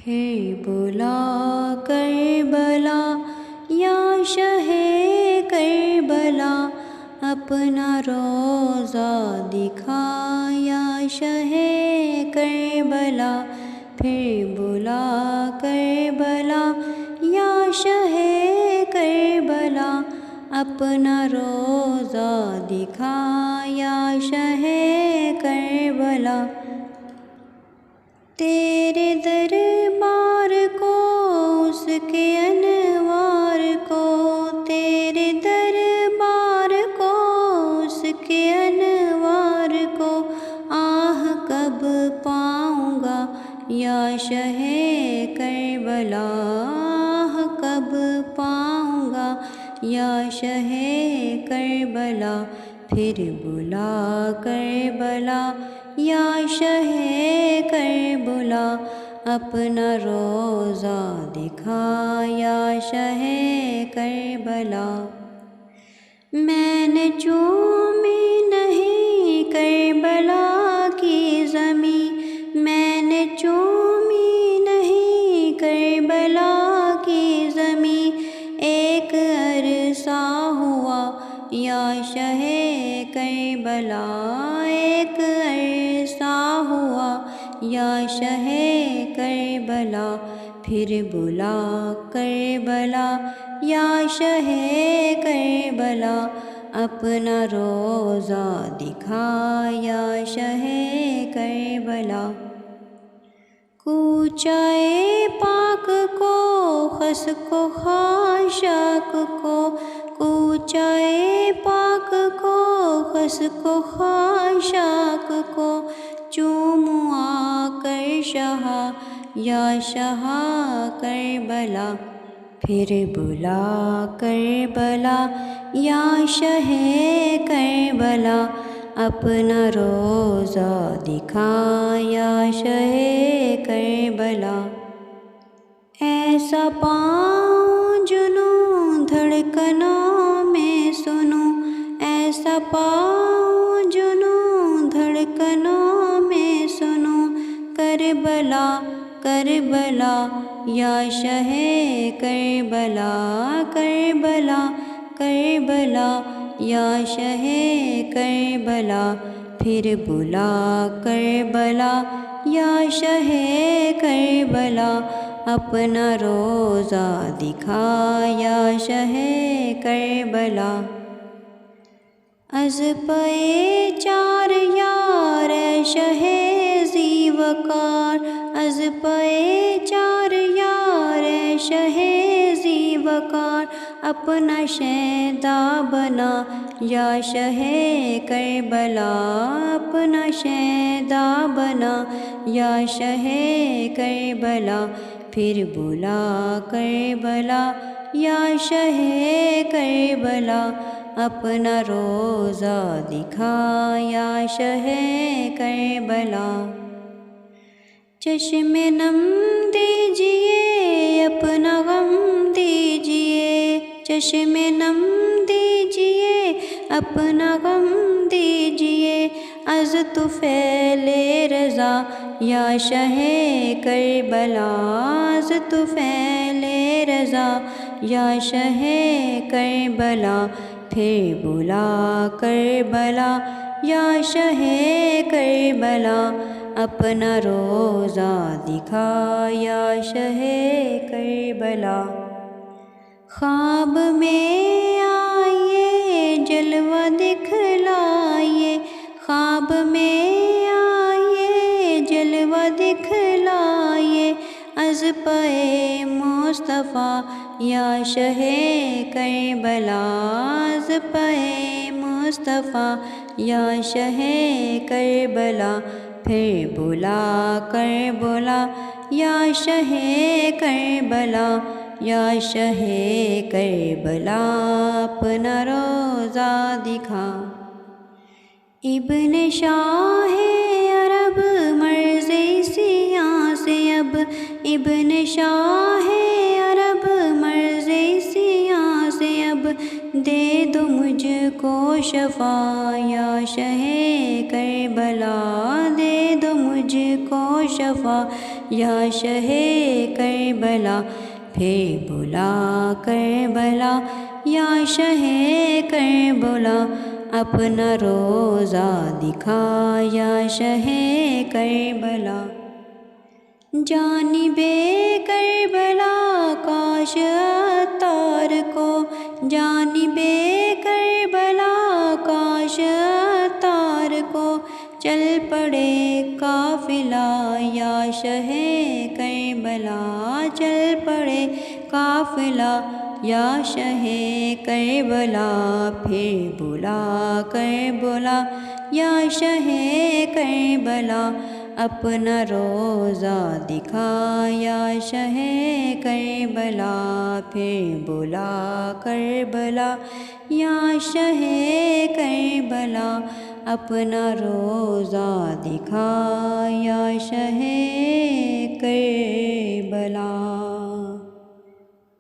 پھر بلا کربلا یا شہ کربلا، اپنا روضہ دکھا یا شہ کربلا۔ پھر بلا کربلا یا شہ کربلا، اپنا روضہ دکھا یا شہ کربلا۔ تیرے دربار کو، اس کے انوار کو، تیرے دربار کو، اس کے انوار کو، آہ کب پاؤں گا یا شہ کربلا، آہ کب پاؤں گا یا شہ کربلا۔ پھر بلا کربلا یا شہ کربلا، اپنا روضہ دکھا یا شہ کربلا۔ میں نے چومی نہیں کربلا کی زمیں، میں نے چومی نہیں کربلا کی زمیں، ایک عرصہ ہوا یا شہ کربلا، ایک عرصہ ہوا یا شہ کربلا۔ پھر بلا کربلا یا شہ کربلا، اپنا روضہ دکھا یا شہ کربلا۔ کوچہ پاک کو، خس کو، خاشاک کو، کوچہ پاک کو، خس کو، خاشاک کو، چوموں آ کر شہا یا شہ کربلا۔ پھر بلا کربلا یا شہ کربلا، اپنا روضہ دکھا یا شہ کربلا۔ ایسا پاؤں جنوں دھڑکنوں میں سنوں، ایسا پاؤں جنوں دھڑکنوں میں سنوں، کربلا کربلا یا شہ کربلا، کربلا کربلا یا شہ کربلا۔ پھر بلا کربلا یا شہ کربلا، اپنا روضہ دکھا یا شہ کربلا۔ از پہ چار یار اے شہ ذی وقار، از پہ چار یار اے شہ ذی وقار، اپنا شیدا بنا یا شہ کربلا، اپنا شیدا بنا یا شہ کربلا۔ پھر بلا کربلا یا شہ کربلا، اپنا روضہ دکھا یا شہ کربلا۔ چشم نم دیجئے اپنا غم دیجئے، چشم نم دیجئے اپنا غم دیجئے، از طفیل رضا یا شہ کربلا، از طفیل رضا یا شہ کربلا۔ پھر بلا کربلا یا شہ کربلا، اپنا روضہ دکھا یا شہ کربلا۔ خواب میں آئیے جلوہ دکھلائیے، خواب میں آئیے جلوہ دکھلائیے، از پہ مصطفیٰ یا شہ کربلا، از پہ مصطفیٰ یا شہ کربلا۔ پھر بلا کربلا یا شہ کربلا یا شہ کربلا، اپنا روضہ دکھا۔ ابن شاہ عرب مرز سیاں سے اب، ابن شاہ عرب مرز سیاں سے اب، دے دو مجھ کو شفا یا شہ کربلا، دے دو مجھ کو شفا یا شہ کربلا، پھر بلا کربلا یا شہ کربلا، اپنا روزہ دکھا یا شہ کربلا۔ جانب کربلا کاش عطار کو، جانب کربلا کاش عطار کو، چل پڑے قافلہ یا شہ کربلا، چل پڑے قافلہ یا شہ کربلا، پھر بلا کربلا یا شہ کربلا، اپنا روزہ دکھا یا شہ کربلا، پھر بلا کربلا یا شہ کربلا، اپنا روزہ دکھا یا شہ کربلا۔